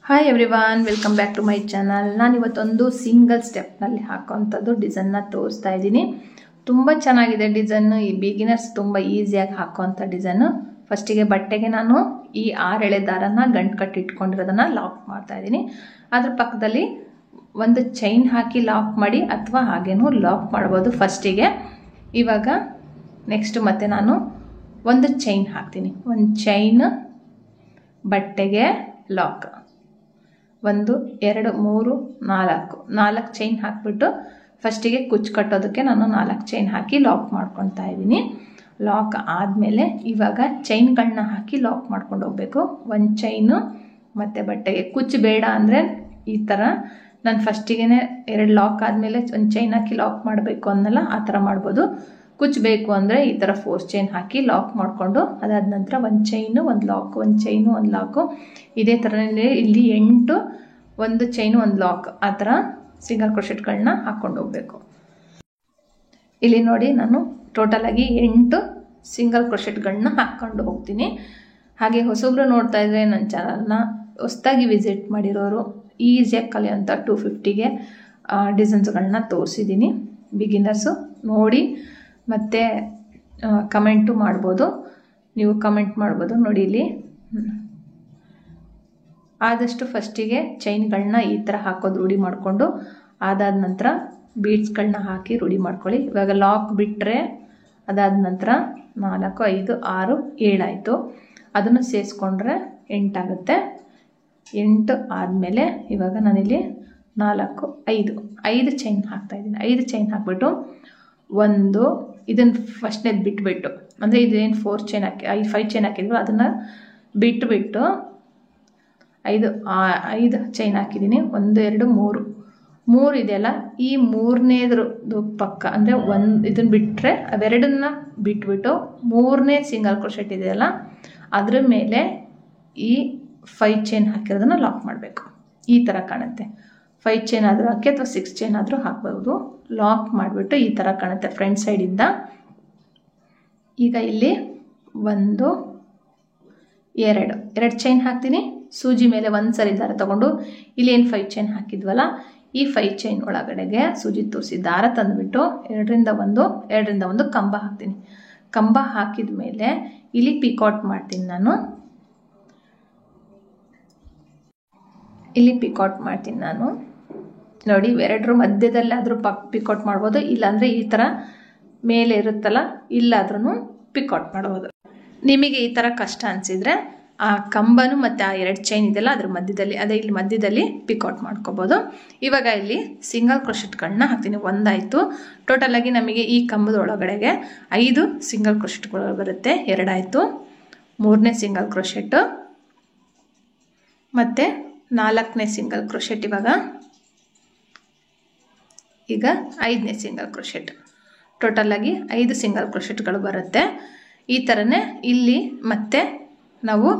Hi everyone, welcome back to my channel. ನಾನು ಇವತ್ತೊಂದು single ಸ್ಟೆಪ್ನಲ್ಲಿ ಹಾಕೋವಂಥದ್ದು ಡಿಸೈನ್ನ ತೋರಿಸ್ತಾ ಇದ್ದೀನಿ. ತುಂಬ ಚೆನ್ನಾಗಿದೆ ಡಿಸೈನು. ಈ ಬಿಗಿನರ್ಸ್ ತುಂಬ ಈಸಿಯಾಗಿ ಹಾಕೋವಂಥ ಡಿಸೈನು. ಫಸ್ಟಿಗೆ ಬಟ್ಟೆಗೆ ನಾನು ಈ 6 ಎಳೆ ದಾರನ ಗಂಟು ಕಟ್ಟಿ ಇಟ್ಕೊಂಡಿರೋದನ್ನು ಲಾಕ್ ಮಾಡ್ತಾ ಇದ್ದೀನಿ. ಅದ್ರ ಪಕ್ಕದಲ್ಲಿ ಒಂದು ಚೈನ್ ಹಾಕಿ ಲಾಕ್ ಮಾಡಿ ಅಥವಾ ಹಾಗೇನೂ ಲಾಕ್ ಮಾಡ್ಬೋದು ಫಸ್ಟಿಗೆ. ಇವಾಗ ನೆಕ್ಸ್ಟ್ ಮತ್ತೆ ನಾನು ಒಂದು ಚೈನ್ ಹಾಕ್ತೀನಿ. ಒಂದು ಚೈನ್ ಬಟ್ಟೆಗೆ ಲಾಕ್, 1 2 3 4 ಚೈನ್ ಹಾಕಿಬಿಟ್ಟು ಫಸ್ಟಿಗೆ ಕುಚ್ಚು ಕಟ್ಟೋದಕ್ಕೆ ನಾನು 4 ಚೈನ್ ಹಾಕಿ ಲಾಕ್ ಮಾಡ್ಕೊತಾ ಇದ್ದೀನಿ. ಲಾಕ್ ಆದಮೇಲೆ ಇವಾಗ ಚೈನ್ಗಳನ್ನ ಹಾಕಿ ಲಾಕ್ ಮಾಡ್ಕೊಂಡು ಹೋಗಬೇಕು. ಒಂದು ಚೈನು ಮತ್ತು ಬಟ್ಟೆಗೆ ಕುಚ್ಚು ಬೇಡ ಅಂದರೆ ಈ ಥರ ನಾನು ಫಸ್ಟಿಗೆ 2 ಲಾಕ್ ಆದಮೇಲೆ ಒಂದು ಚೈನ್ ಹಾಕಿ ಲಾಕ್ ಮಾಡಬೇಕು ಅನ್ನಲ್ಲ, ಆ ಥರ ಮಾಡ್ಬೋದು. ಕುಚ್ಚು ಬೇಕು ಅಂದರೆ ಈ ಥರ 4 ಚೈನ್ ಹಾಕಿ ಲಾಕ್ ಮಾಡಿಕೊಂಡು ಅದಾದ ನಂತರ ಒಂದು ಚೈನು ಒಂದು ಲಾಕು, ಒಂದು ಚೈನು ಒಂದು ಲಾಕು, ಇದೇ ಥರನೇ ಇಲ್ಲಿ 8 ಒಂದು ಚೈನು ಒಂದು ಲಾಕ್, ಆ ಥರ ಸಿಂಗಲ್ ಕ್ರೋಶೆಟ್ಗಳನ್ನ ಹಾಕ್ಕೊಂಡು ಹೋಗಬೇಕು. ಇಲ್ಲಿ ನೋಡಿ, ನಾನು ಟೋಟಲಾಗಿ 8 ಸಿಂಗಲ್ ಕ್ರೋಶೆಟ್ಗಳನ್ನ ಹಾಕ್ಕೊಂಡು ಹೋಗ್ತೀನಿ. ಹಾಗೆ ಹೊಸಬ್ರು ನೋಡ್ತಾ ಇದ್ರೆ ನನ್ನ ಚಾನಲ್ನ ಹೊಸದಾಗಿ ವಿಸಿಟ್ ಮಾಡಿರೋರು ಈಸಿಯಾಗಿ ಕಲಿಯೋಂಥ 250ಗೆ ಡಿಸೈನ್ಸ್ಗಳನ್ನ ತೋರಿಸಿದ್ದೀನಿ. ಬಿಗಿನರ್ಸು ನೋಡಿ ಮತ್ತು ಕಮೆಂಟು ಮಾಡ್ಬೋದು, ನೀವು ಕಮೆಂಟ್ ಮಾಡ್ಬೋದು. ನೋಡಿ ಇಲ್ಲಿ ಆದಷ್ಟು ಫಸ್ಟಿಗೆ ಚೈನ್ಗಳನ್ನ ಈ ಥರ ಹಾಕೋದು ರೂಢಿ ಮಾಡಿಕೊಂಡು ಅದಾದ ನಂತರ ಬೀಡ್ಸ್ಗಳನ್ನ ಹಾಕಿ ರೂಢಿ ಮಾಡ್ಕೊಳ್ಳಿ. ಇವಾಗ ಲಾಕ್ ಬಿಟ್ಟರೆ ಅದಾದ ನಂತರ 4 5 6 7 ಆಯಿತು. ಅದನ್ನು ಸೇರಿಸ್ಕೊಂಡ್ರೆ 8 ಆಗುತ್ತೆ. 8 ಆದಮೇಲೆ ಇವಾಗ ನಾನಿಲ್ಲಿ 4 5 ಚೈನ್ ಹಾಕ್ತಾಯಿದ್ದೀನಿ. 5 ಚೈನ್ ಹಾಕ್ಬಿಟ್ಟು ಒಂದು ಇದನ್ನು ಫಸ್ಟ್ನೇದು ಬಿಟ್ಬಿಟ್ಟು, ಅಂದರೆ ಇದೇನು 4 ಚೈನ್ ಹಾಕಿ 5 ಚೈನ್ ಹಾಕಿದ್ವಿ ಅದನ್ನು ಬಿಟ್ಟುಬಿಟ್ಟು 5 ಚೈನ್ ಹಾಕಿದ್ದೀನಿ. 1 2 3 ಇದೆಯಲ್ಲ, ಈ 3ನೇದು ಪಕ್ಕ ಅಂದರೆ ಇದನ್ನು ಬಿಟ್ಟರೆ ಅವೆರಡನ್ನ ಬಿಟ್ಬಿಟ್ಟು 3ನೇ ಸಿಂಗಲ್ ಕ್ರೋಶೆಟ್ ಇದೆಯಲ್ಲ ಅದ್ರ ಮೇಲೆ ಈ 5 ಚೈನ್ ಹಾಕಿರೋದನ್ನು ಲಾಕ್ ಮಾಡಬೇಕು. ಈ ಥರ ಕಾಣುತ್ತೆ. 5 ಚೈನ್ ಆದರೂ ಹಾಕಿ ಅಥವಾ 6 ಚೈನ್ ಆದರೂ ಹಾಕ್ಬೋದು. ಲಾಕ್ ಮಾಡಿಬಿಟ್ಟು ಈ ಥರ ಕಾಣುತ್ತೆ ಫ್ರಂಟ್ ಸೈಡಿಂದ. ಈಗ ಇಲ್ಲಿ 1 2 ಚೈನ್ ಹಾಕ್ತೀನಿ. ಸೂಜಿ ಮೇಲೆ ಒಂದು ಸರಿ ದಾರ ತಗೊಂಡು ಇಲ್ಲಿ ಏನು 5 ಚೈನ್ ಹಾಕಿದ್ವಲ್ಲ ಈ 5 ಚೈನ್ ಒಳಗಡೆಗೆ ಸೂಜಿ ತೋರಿಸಿ ದಾರ ತಂದುಬಿಟ್ಟು 2ರಿಂದ 1 ಕಂಬ ಹಾಕ್ತೀನಿ. ಕಂಬ ಹಾಕಿದ ಮೇಲೆ ಇಲ್ಲಿ ಪಿಕಾಟ್ ಮಾಡ್ತೀನಿ. ನಾನು ನೋಡಿ, ಎರಡರ ಮಧ್ಯದಲ್ಲಾದರೂ ಪಿಕಾಟ್ ಮಾಡ್ಬೋದು, ಇಲ್ಲಾಂದರೆ ಈ ಥರ ಮೇಲೆ ಇರುತ್ತಲ್ಲ ಇಲ್ಲಾದ್ರೂ ಪಿಕಾಟ್ ಮಾಡ್ಬೋದು. ನಿಮಗೆ ಈ ಥರ ಕಷ್ಟ ಅನಿಸಿದರೆ ಆ ಕಂಬನು ಮತ್ತು ಆ 2 ಚೈನ್ ಇದೆಯಲ್ಲ ಅದ್ರ ಮಧ್ಯದಲ್ಲಿ, ಅದೇ ಇಲ್ಲಿ ಮಧ್ಯದಲ್ಲಿ ಪಿಕಾಟ್ ಮಾಡ್ಕೋಬೋದು. ಇವಾಗ ಇಲ್ಲಿ ಸಿಂಗಲ್ ಕ್ರೋಶೆಟ್ಗಳನ್ನ ಹಾಕ್ತೀನಿ. 1 ಆಯಿತು. ಟೋಟಲಾಗಿ ನಮಗೆ ಈ ಕಂಬದ ಒಳಗಡೆಗೆ 5 ಸಿಂಗಲ್ ಕ್ರೋಶೆಟ್ಗಳು ಬರುತ್ತೆ. 2 ಆಯಿತು. 3ನೇ ಸಿಂಗಲ್ ಕ್ರೋಶೆಟ್ಟು ಮತ್ತು 4ನೇ ಸಿಂಗಲ್ ಕ್ರೋಶೆಟ್. ಈಗ 5ನೇ ಸಿಂಗಲ್ ಕ್ರೋಶೆಟ್. ಟೋಟಲಾಗಿ 5 ಸಿಂಗಲ್ ಕ್ರೋಶೆಟ್ಗಳು ಬರುತ್ತೆ. ಈ ಥರನೇ ಇಲ್ಲಿ ಮತ್ತೆ ನಾವು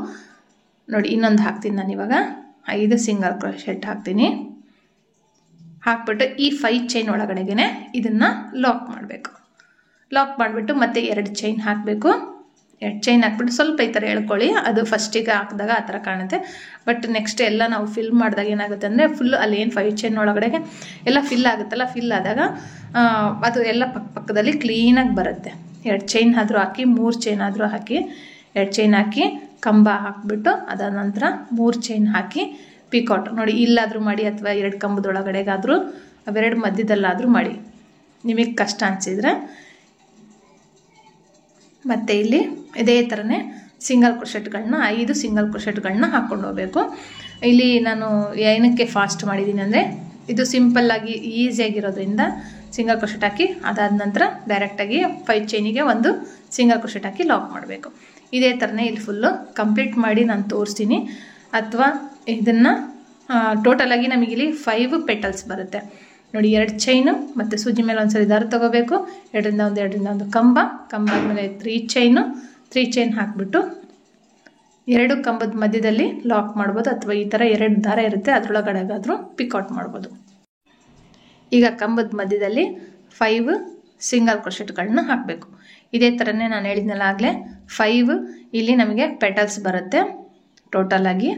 ನೋಡಿ ಇನ್ನೊಂದು ಹಾಕ್ತೀನಿ. ನಾನು ಇವಾಗ 5 ಸಿಂಗಲ್ ಕ್ರೋಶೆಟ್ ಹಾಕ್ತೀನಿ. ಹಾಕ್ಬಿಟ್ಟು ಈ 5 ಚೈನ್ ಒಳಗಡೆಗೆ ಇದನ್ನು ಲಾಕ್ ಮಾಡಬೇಕು. ಲಾಕ್ ಮಾಡಿಬಿಟ್ಟು ಮತ್ತೆ 2 ಚೈನ್ ಹಾಕಬೇಕು. 2 ಚೈನ್ ಹಾಕ್ಬಿಟ್ಟು ಸ್ವಲ್ಪ ಈ ಥರ ಎಳ್ಕೊಳ್ಳಿ. ಅದು ಫಸ್ಟಿಗೆ ಹಾಕಿದಾಗ ಆ ಥರ ಕಾಣುತ್ತೆ. ಬಟ್ ನೆಕ್ಸ್ಟ್ ಎಲ್ಲ ನಾವು ಫಿಲ್ ಮಾಡಿದಾಗ ಏನಾಗುತ್ತೆ ಅಂದರೆ ಫುಲ್ ಅಲ್ಲಿ ಏನು 5 ಚೈನ್ ಒಳಗಡೆಗೆ ಎಲ್ಲ ಫಿಲ್ ಆಗುತ್ತಲ್ಲ, ಫಿಲ್ ಆದಾಗ ಅದು ಎಲ್ಲ ಪಕ್ಕದಲ್ಲಿ ಕ್ಲೀನಾಗಿ ಬರುತ್ತೆ. 2 ಚೈನ್ ಆದರೂ ಹಾಕಿ 3 ಚೈನ್ ಆದರೂ ಹಾಕಿ 2 ಚೈನ್ ಹಾಕಿ ಕಂಬ ಹಾಕಿಬಿಟ್ಟು ಅದಾದ ನಂತರ 3 ಚೈನ್ ಹಾಕಿ ಪಿಕಾಟ್ ನೋಡಿ ಇಲ್ಲಾದರೂ ಮಾಡಿ ಅಥವಾ 2 ಕಂಬದೊಳಗಡೆಗಾದರೂ ಅವೆರಡು ಮಧ್ಯದಲ್ಲಾದರೂ ಮಾಡಿ, ನಿಮಗೆ ಕಷ್ಟ ಅನಿಸಿದರೆ. ಮತ್ತು ಇಲ್ಲಿ ಇದೇ ಥರನೇ ಸಿಂಗಲ್ ಕ್ರೋಶೆಟ್ಗಳನ್ನ 5 ಸಿಂಗಲ್ ಕ್ರೋಶೆಟ್ಗಳನ್ನ ಹಾಕ್ಕೊಂಡು ಹೋಗಬೇಕು. ಇಲ್ಲಿ ನಾನು ಏನಕ್ಕೆ ಫಾಸ್ಟ್ ಮಾಡಿದ್ದೀನಿ ಅಂದರೆ ಇದು ಸಿಂಪಲ್ಲಾಗಿ ಈಸಿಯಾಗಿರೋದ್ರಿಂದ ಸಿಂಗಲ್ ಕ್ರೋಶೆಟ್ ಹಾಕಿ ಅದಾದ ನಂತರ ಡೈರೆಕ್ಟಾಗಿ 5 ಚೈನಿಗೆ 1 ಸಿಂಗಲ್ ಕ್ರೋಶೆಟ್ ಹಾಕಿ ಲಾಕ್ ಮಾಡಬೇಕು. ಇದೇ ಥರನೇ ಇಲ್ಲಿ ಫುಲ್ಲು ಕಂಪ್ಲೀಟ್ ಮಾಡಿ ನಾನು ತೋರಿಸ್ತೀನಿ. ಅಥವಾ ಇದನ್ನು ಟೋಟಲಾಗಿ ನಮಗಿಲ್ಲಿ 5 ಪೆಟಲ್ಸ್ ಬರುತ್ತೆ ನೋಡಿ. 2 ಚೈನು ಮತ್ತು ಸೂಜಿ ಮೇಲೆ ಒಂದು ಸರಿ ದಾರ ತೊಗೋಬೇಕು. 2ರಿಂದ 1 ಕಂಬ ಆದಮೇಲೆ 3 ಚೈನ್ ಹಾಕಿಬಿಟ್ಟು 2 ಕಂಬದ ಮಧ್ಯದಲ್ಲಿ ಲಾಕ್ ಮಾಡ್ಬೋದು. ಅಥವಾ ಈ ಥರ 2 ದಾರ ಇರುತ್ತೆ ಅದರೊಳಗಡೆಗಾದರೂ ಪಿಕಾಟ್ ಮಾಡ್ಬೋದು. ಈಗ ಕಂಬದ ಮಧ್ಯದಲ್ಲಿ 5 ಸಿಂಗಲ್ ಕ್ರೋಶೆಟ್ಗಳನ್ನ ಹಾಕಬೇಕು. ಇದೇ ಥರನೇ ನಾನು ಹೇಳಿದ್ನಲ್ಲ ಆಗಲೇ 5 ಇಲ್ಲಿ ನಮಗೆ ಪೆಟಲ್ಸ್ ಬರುತ್ತೆ. ಟೋಟಲಾಗಿ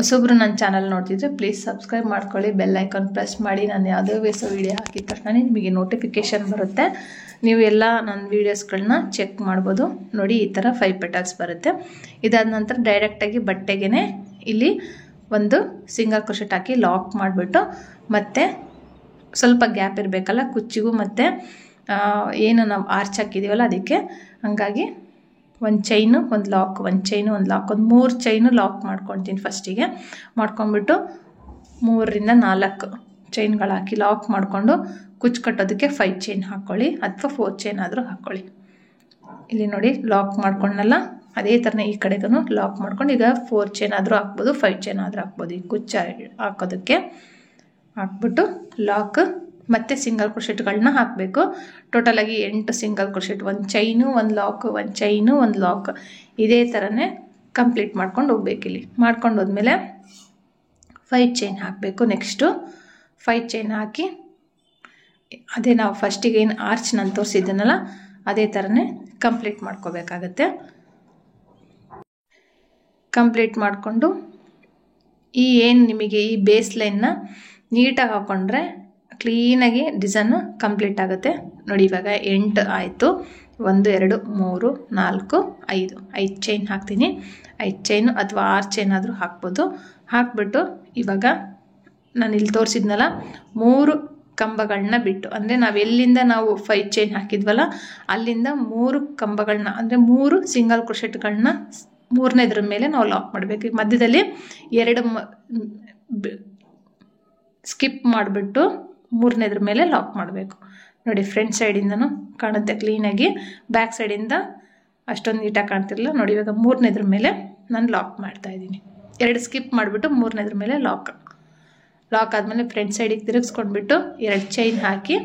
ಹೊಸೊಬ್ರು ನನ್ನ ಚಾನಲ್ ನೋಡ್ತಿದ್ರೆ ಪ್ಲೀಸ್ ಸಬ್ಸ್ಕ್ರೈಬ್ ಮಾಡ್ಕೊಳ್ಳಿ, ಬೆಲ್ ಐಕಾನ್ ಪ್ರೆಸ್ ಮಾಡಿ. ನಾನು ಯಾವುದೇ ವೀಡಿಯೋ ಹಾಕಿದ ತಕ್ಷಣ ನಿಮಗೆ ನೋಟಿಫಿಕೇಷನ್ ಬರುತ್ತೆ. ನೀವು ಎಲ್ಲ ನನ್ನ ವೀಡಿಯೋಸ್ಗಳನ್ನ ಚೆಕ್ ಮಾಡ್ಬೋದು. ನೋಡಿ ಈ ಥರ 5 ಪೆಟಲ್ಸ್ ಬರುತ್ತೆ. ಇದಾದ ನಂತರ ಡೈರೆಕ್ಟಾಗಿ ಬಟ್ಟೆಗೆ ಇಲ್ಲಿ ಒಂದು ಸಿಂಗಲ್ ಕ್ರೋಶೆಟ್ ಹಾಕಿ ಲಾಕ್ ಮಾಡಿಬಿಟ್ಟು ಮತ್ತೆ ಸ್ವಲ್ಪ ಗ್ಯಾಪ್ ಇರಬೇಕಲ್ಲ ಕುಚ್ಚಿಗೂ ಮತ್ತು ಏನು ನಾವು ಆರ್ಚ್ ಹಾಕಿದ್ದೀವಲ್ಲ ಅದಕ್ಕೆ, ಹಾಗಾಗಿ ಒಂದು ಚೈನು ಒಂದು ಲಾಕ್, ಒಂದು ಚೈನು ಒಂದು ಲಾಕ್, ಒಂದು 3 ಚೈನು ಲಾಕ್ ಮಾಡ್ಕೊತೀನಿ ಫಸ್ಟಿಗೆ. ಮಾಡ್ಕೊಂಡ್ಬಿಟ್ಟು 3ರಿಂದ 4 ಚೈನ್ಗಳು ಹಾಕಿ ಲಾಕ್ ಮಾಡಿಕೊಂಡು ಕುಚ್ಚು ಕಟ್ಟೋದಕ್ಕೆ 5 ಚೈನ್ ಹಾಕ್ಕೊಳ್ಳಿ ಅಥವಾ 4 ಚೈನ್ ಆದರೂ ಹಾಕ್ಕೊಳ್ಳಿ. ಇಲ್ಲಿ ನೋಡಿ ಲಾಕ್ ಮಾಡ್ಕೊಂಡಲ್ಲ, ಅದೇ ಥರನೇ ಈ ಕಡೆಗೂ ಲಾಕ್ ಮಾಡ್ಕೊಂಡು ಈಗ 4 ಚೈನ್ ಆದರೂ ಹಾಕ್ಬೋದು, 5 ಚೈನ್ ಆದರೂ ಹಾಕ್ಬೋದು. ಈ ಕುಚ್ಚು ಹಾಕೋದಕ್ಕೆ ಹಾಕ್ಬಿಟ್ಟು ಲಾಕ್ ಮತ್ತು ಸಿಂಗಲ್ ಕ್ರೋಶೆಟ್ಗಳನ್ನ ಹಾಕಬೇಕು. ಟೋಟಲಾಗಿ 8 ಸಿಂಗಲ್ ಕ್ರೋಶೆಟ್, ಒಂದು ಚೈನು ಒಂದು ಲಾಕ್, ಒಂದು ಚೈನು ಒಂದು ಲಾಕ್, ಇದೇ ಥರನೇ ಕಂಪ್ಲೀಟ್ ಮಾಡ್ಕೊಂಡು ಹೋಗ್ಬೇಕು. ಇಲ್ಲಿ ಮಾಡ್ಕೊಂಡು ಹೋದ್ಮೇಲೆ 5 ಚೈನ್ ಹಾಕಬೇಕು. ನೆಕ್ಸ್ಟು 5 ಚೈನ್ ಹಾಕಿ ಅದೇ ನಾವು ಫಸ್ಟಿಗೆ ಏನು ಆರ್ಚ್ ನಾನು ತೋರಿಸಿದ್ದೀನಲ್ಲ ಅದೇ ಥರನೇ ಕಂಪ್ಲೀಟ್ ಮಾಡ್ಕೋಬೇಕಾಗತ್ತೆ. ಕಂಪ್ಲೀಟ್ ಮಾಡಿಕೊಂಡು ಈ ಏನು ನಿಮಗೆ ಈ ಬೇಸ್ ಲೈನ್ನ ನೀಟಾಗಿ ಹಾಕ್ಕೊಂಡ್ರೆ ಕ್ಲೀನಾಗಿ ಡಿಸೈನು ಕಂಪ್ಲೀಟ್ ಆಗುತ್ತೆ. ನೋಡಿ ಇವಾಗ 8 ಆಯಿತು. 1 2 3 4 5 ಚೈನ್ ಹಾಕ್ತೀನಿ. 5 ಚೈನು ಅಥವಾ 6 ಚೈನ್ ಆದರೂ ಹಾಕ್ಬೋದು. ಹಾಕ್ಬಿಟ್ಟು ಇವಾಗ ನಾನು ಇಲ್ಲಿ ತೋರಿಸಿದ್ನಲ್ಲ 3 ಕಂಬಗಳನ್ನ ಬಿಟ್ಟು, ಅಂದರೆ ನಾವು ಎಲ್ಲಿಂದ ನಾವು 5 ಚೈನ್ ಹಾಕಿದ್ವಲ್ಲ ಅಲ್ಲಿಂದ 3 ಕಂಬಗಳನ್ನ ಅಂದರೆ 3 ಸಿಂಗಲ್ ಕ್ರೋಶೆಟ್ಗಳನ್ನ 3ನೇದ್ರ ಮೇಲೆ ನಾವು ಲಾಕ್ ಮಾಡಬೇಕು. ಮಧ್ಯದಲ್ಲಿ 2 ಸ್ಕಿಪ್ ಮಾಡಿಬಿಟ್ಟು 3ನೇದ್ರ ಮೇಲೆ ಲಾಕ್ ಮಾಡಬೇಕು. ನೋಡಿ ಫ್ರಂಟ್ ಸೈಡಿಂದನೂ ಕಾಣುತ್ತೆ ಕ್ಲೀನಾಗಿ, ಬ್ಯಾಕ್ ಸೈಡಿಂದ ಅಷ್ಟೊಂದು ನೀಟಾಗಿ ಕಾಣ್ತಿರಲಿಲ್ಲ. ನೋಡಿ ಇವಾಗ 3ನೇದ್ರ ಮೇಲೆ ನಾನು ಲಾಕ್ ಮಾಡ್ತಾಯಿದ್ದೀನಿ. 2 ಸ್ಕಿಪ್ ಮಾಡಿಬಿಟ್ಟು 3ನೇದ್ರ ಮೇಲೆ ಲಾಕ್ ಆದಮೇಲೆ ಫ್ರಂಟ್ ಸೈಡಿಗೆ ತಿರುಗಿಸ್ಕೊಂಡ್ಬಿಟ್ಟು 2 ಚೈನ್ ಹಾಕಿ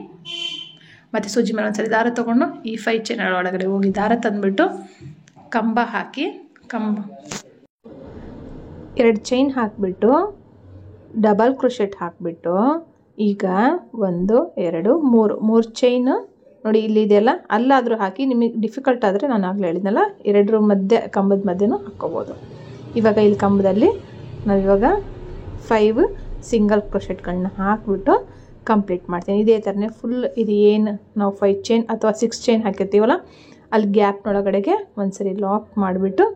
ಮತ್ತು ಸೂಜಿ ಮೇಲೆ ಒಂದ್ಸರಿ ದಾರ ತೊಗೊಂಡು ಈ 5 ಚೈನ್ ಒಳಗಡೆ ಹೋಗಿ ದಾರ ತಂದುಬಿಟ್ಟು ಕಂಬ ಹಾಕಿ 2 ಚೈನ್ ಹಾಕಿಬಿಟ್ಟು ಡಬಲ್ ಕ್ರೋಶೆಟ್ ಹಾಕಿಬಿಟ್ಟು ಈಗ 1 2 3 ಚೈನು ನೋಡಿ ಇಲ್ಲಿದೆಯಲ್ಲ ಅಲ್ಲಾದರೂ ಹಾಕಿ. ನಿಮಗೆ ಡಿಫಿಕಲ್ಟ್ ಆದರೆ ನಾನು ಆಗಲೇ ಹೇಳಿದ್ನಲ್ಲ 2 ಮಧ್ಯೆ ಕಂಬದ ಮಧ್ಯೆನೂ ಹಾಕ್ಕೋಬೋದು. ಇವಾಗ ಇಲ್ಲಿ ಕಂಬದಲ್ಲಿ ನಾವಿವಾಗ 5 ಸಿಂಗಲ್ ಕ್ರೋಶೆಟ್ಗಳನ್ನ ಹಾಕಿಬಿಟ್ಟು ಕಂಪ್ಲೀಟ್ ಮಾಡ್ತೀನಿ. ಇದೇ ಥರನೇ ಫುಲ್ ಇದು ಏನು ನಾವು 5 ಚೈನ್ ಅಥವಾ 6 ಚೈನ್ ಹಾಕಿರ್ತೀವಲ್ಲ ಅಲ್ಲಿ ಗ್ಯಾಪ್ನೊಳಗಡೆಗೆ ಒಂದ್ಸರಿ ಲಾಕ್ ಮಾಡಿಬಿಟ್ಟು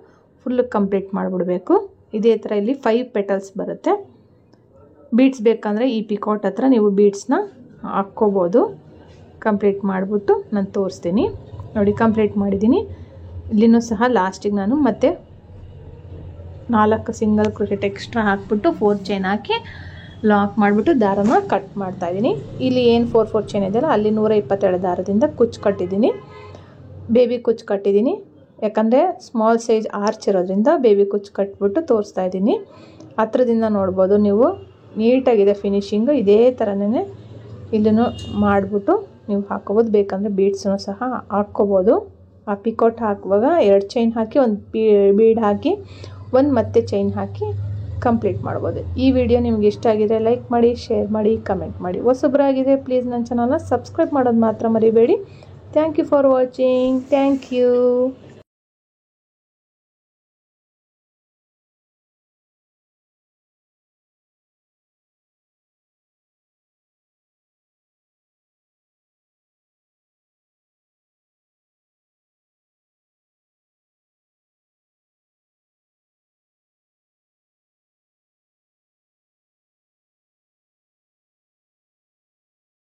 ಫುಲ್ ಕಂಪ್ಲೀಟ್ ಮಾಡಿಬಿಡಬೇಕು. ಇದೇ ಥರ ಇಲ್ಲಿ 5 ಪೆಟಲ್ಸ್ ಬರುತ್ತೆ. ಬೀಡ್ಸ್ ಬೇಕಂದರೆ ಈ ಪಿಕಾಟ್ ಹತ್ರ ನೀವು ಬೀಡ್ಸ್ನ ಹಾಕ್ಕೋಬೋದು. ಕಂಪ್ಲೀಟ್ ಮಾಡಿಬಿಟ್ಟು ನಾನು ತೋರಿಸ್ತೀನಿ. ನೋಡಿ ಕಂಪ್ಲೀಟ್ ಮಾಡಿದ್ದೀನಿ. ಇಲ್ಲಿನೂ ಸಹ ಲಾಸ್ಟಿಗೆ ನಾನು ಮತ್ತೆ 4 ಸಿಂಗಲ್ ಕ್ರೋಶೆಟ್ ಎಕ್ಸ್ಟ್ರಾ ಹಾಕ್ಬಿಟ್ಟು 4 ಚೈನ್ ಹಾಕಿ ಲಾಕ್ ಮಾಡಿಬಿಟ್ಟು ದಾರನ ಕಟ್ ಮಾಡ್ತಾಯಿದ್ದೀನಿ. ಇಲ್ಲಿ ಏನು 4 ಚೈನ್ ಇದೆಯಲ್ಲ ಅಲ್ಲಿ 127 ದಾರದಿಂದ ಕುಚ್ಚು ಕಟ್ಟಿದ್ದೀನಿ, ಬೇಬಿ ಕುಚ್ಚು ಕಟ್ಟಿದ್ದೀನಿ. ಯಾಕಂದರೆ ಸ್ಮಾಲ್ ಸೈಜ್ ಆರ್ಚ್ ಇರೋದ್ರಿಂದ ಬೇಬಿ ಕುಚ್ಚು ಕಟ್ಬಿಟ್ಟು ತೋರಿಸ್ತಾ ಇದ್ದೀನಿ. ಹತ್ರದಿಂದ ನೋಡ್ಬೋದು ನೀವು, ನೀಟಾಗಿದೆ ಫಿನಿಶಿಂಗು. ಇದೇ ಥರನೇ ಇಲ್ಲೂ ಮಾಡಿಬಿಟ್ಟು ನೀವು ಹಾಕ್ಕೋಬೋದು. ಬೇಕಂದರೆ ಬೀಡ್ಸನ್ನು ಸಹ ಹಾಕ್ಕೋಬೋದು. ಆ ಪಿಕೋಟ್ ಹಾಕುವಾಗ 2 ಚೈನ್ ಹಾಕಿ ಒಂದು ಬೀಡ್ ಹಾಕಿ ಒಂದು ಮತ್ತೆ ಚೈನ್ ಹಾಕಿ ಕಂಪ್ಲೀಟ್ ಮಾಡ್ಬೋದು. ಈ ವಿಡಿಯೋ ನಿಮ್ಗೆ ಇಷ್ಟ ಆಗಿದ್ರೆ ಲೈಕ್ ಮಾಡಿ, ಶೇರ್ ಮಾಡಿ, ಕಮೆಂಟ್ ಮಾಡಿ. ಹೊಸಬ್ರಾಗಿದೆ ಪ್ಲೀಸ್ ನನ್ನ ಚಾನಲ್ನ ಸಬ್ಸ್ಕ್ರೈಬ್ ಮಾಡೋದು ಮಾತ್ರ ಮರಿಬೇಡಿ. Thank you for watching. Thank you.